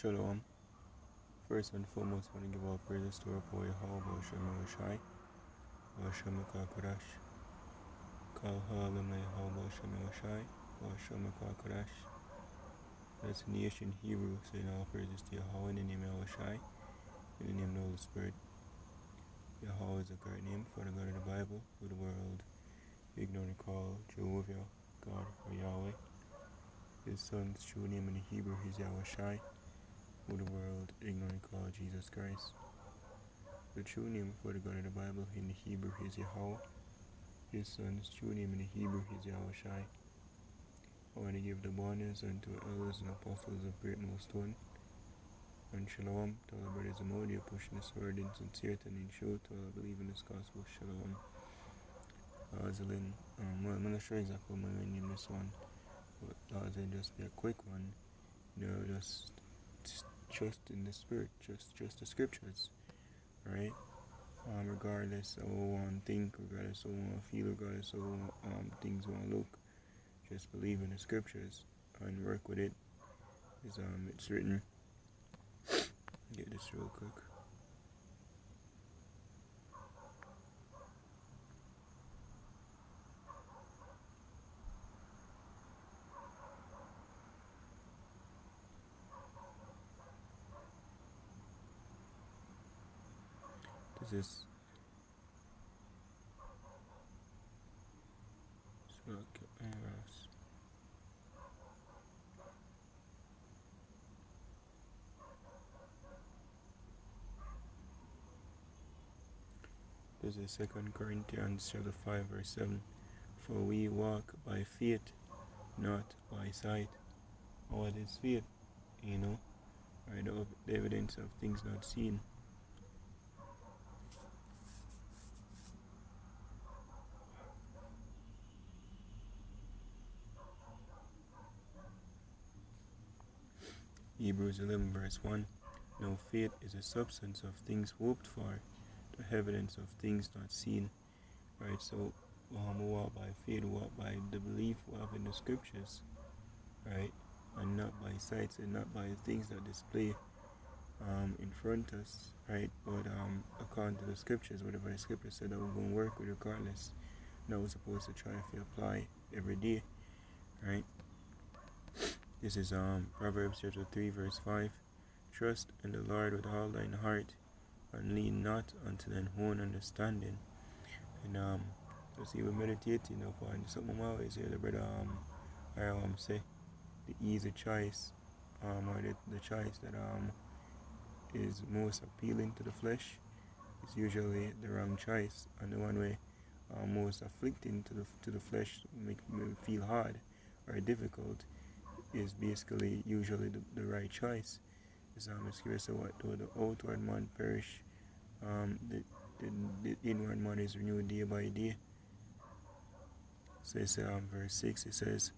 Shalom. First and foremost, I want to give all praises to our boy Yahweh Shem Shai, Hashem Kodash, Kal Halam Yahweh Shem Shai, Hashem Kodash. That's in the ancient Hebrew, saying all praises to Yahweh in the name of Shai, in the name of the Holy Spirit. Yahweh is a great name for the God of the Bible, who the world ignorantly call Jehovah, God, or Yahweh. His son's true name in the Hebrew is Yahweh Shai, who the world ignorantly call Jesus Christ. The true name for the God of the Bible in the Hebrew is Yahweh. His son's true name in the Hebrew is Yahweh Shai. I want to give the bonus unto elders and apostles of Great Millstone. And Shalom to all the brothers and Modi pushing this word in sincerity and in truth to all believe in this gospel. Shalom. Azalin. Well, I'm not sure exactly what I'm going to name this one, but Azalin just be a quick one. Just trust in the Spirit, just the scriptures, right? Regardless of one think, regardless of one feel, regardless of things want to look, just believe in the scriptures and work with it. It's written. Get this real quick. This is This is 2 Corinthians chapter 5 verse 7. For we walk by faith, not by sight. What is faith? Right? The evidence of things not seen. Hebrews 11 verse 1. Now faith is a substance of things hoped for, the evidence of things not seen. Right, so we walk by faith, walk by the belief we have in the scriptures, right, and not by sight, and not by things that display in front of us, right, but according to the scriptures, whatever the scripture said that we're going to work with regardless, that we're supposed to try to apply every day, right. This is Proverbs chapter 3 verse 5. Trust in the Lord with all thine heart, and lean not unto thine own understanding. And so see, we're meditating upon something I always hear the brother say the easy choice, or the choice that is most appealing to the flesh is usually the wrong choice, and the one way most afflicting to the flesh, make feel hard or difficult, is basically usually the right choice. It's curious what though the outward man perish, the inward man is renewed day by day. So it's verse 6, it says,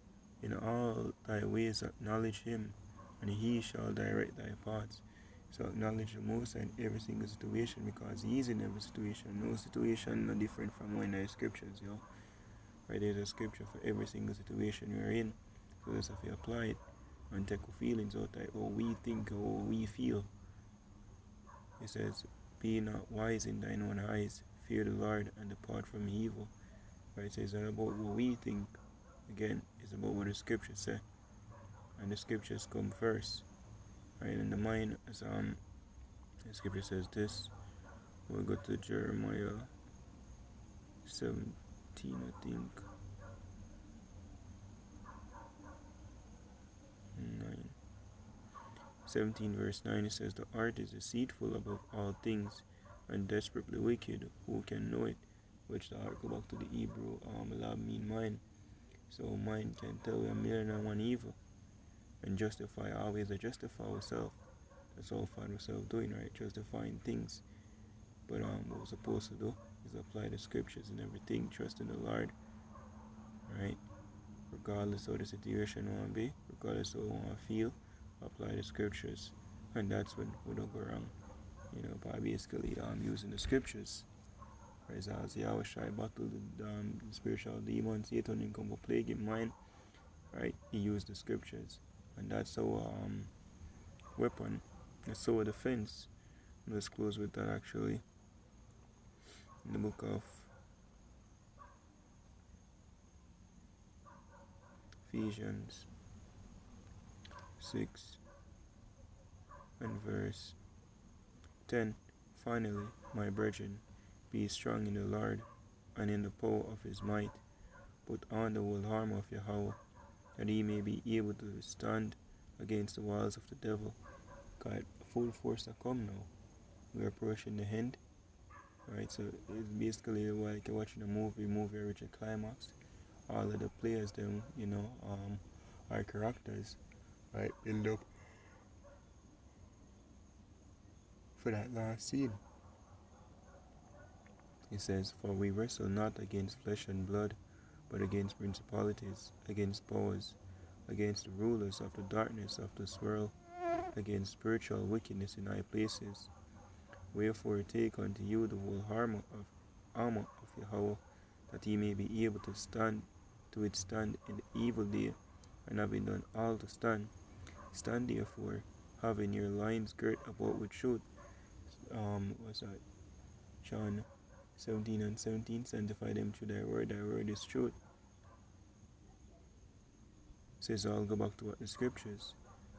in all thy ways acknowledge him, and he shall direct thy paths. So acknowledge the Most in every single situation, because he is in every situation. No situation no different from one in the scriptures, Right, there's a scripture for every single situation you're in. So just have to apply it and take our feelings out of how we think, how we feel. It says, be not wise in thine own eyes, fear the Lord and depart from evil. Right, so it's not about what we think. Again, it's about what the scriptures say. And the scriptures come first. Right, in the mind, as the scripture says this. We'll go to Jeremiah 17, I think. 9. 17 verse 9, it says, the heart is deceitful above all things and desperately wicked. Who can know it? Which the heart go back to the Hebrew, lab mean mind. So mind can tell we a million and one evil and justify, always justify ourselves. That's all find ourselves doing, right? Justifying things. But what we're supposed to do is apply the scriptures and everything, trust in the Lord, right? Regardless of the situation we want to be, regardless of what we want to feel, apply the scriptures, and that's when we don't go wrong. By basically using the scriptures. Whereas as Yahweh Shai battled the spiritual demons, Satan didn't come to plague in mind, right? He used the scriptures, and that's how weapon, the sword of defense. Let's close with that actually. In the book of Ephesians 6 and verse 10. Finally, my brethren, be strong in the Lord and in the power of his might. Put on the whole armor of Yahweh, that he may be able to stand against the wiles of the devil. God, full force to come now. We're approaching the end. Right, so it's basically like you're watching a movie reach a climax. All of the players, them, are characters, right, build up for that last scene. It says, for we wrestle not against flesh and blood, but against principalities, against powers, against the rulers of the darkness of this world, against spiritual wickedness in high places. Wherefore take unto you the whole armor of Yahweh, that ye may be able to withstand in the evil day, and having done all to stand. Stand therefore, having your loins girt about with truth. What's that? John 17:17. Sanctify them through thy word is truth. Says I'll go back to what the scriptures.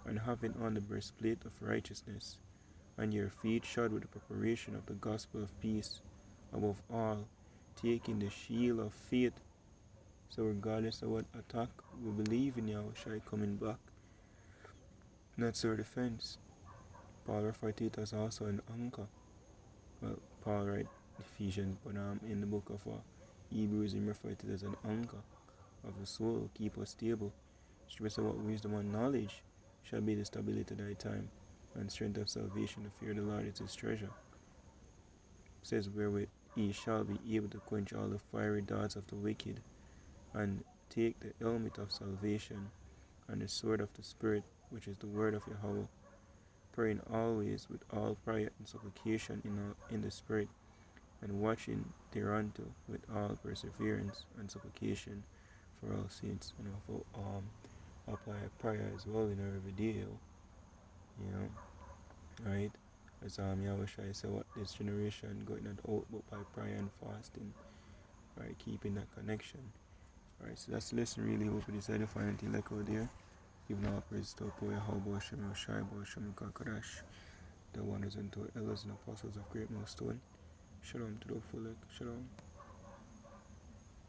And having on the breastplate of righteousness, and your feet shod with the preparation of the gospel of peace. Above all, taking the shield of faith, so regardless of what attack, we believe in Yahushua coming back. That's our defense. Paul referred to it as also an anchor. Well, Paul wrote Ephesians, but in the book of Hebrews, he referred to it as an anchor of the soul, keep us stable. Stress about wisdom and knowledge shall be the stability of thy time, and strength of salvation. The fear of the Lord is his treasure. It says, wherewith ye shall be able to quench all the fiery darts of the wicked, and take the helmet of salvation, and the sword of the Spirit, which is the word of Yahweh, praying always with all prayer and supplication in the Spirit, and watching thereunto with all perseverance and supplication for all saints. And apply prayer as well in our video, right? As Yahushua said, what this generation going not out but by prayer and fasting, right? Keeping that connection. Alright, so that's the lesson really. Hope it is edifying until like out there. Giving all praise to Poya Halbo Shem Yoshai Bo Shem Kakadash, the wonders and two elders and apostles of Great Millstone. Shalom to the full. Shalom.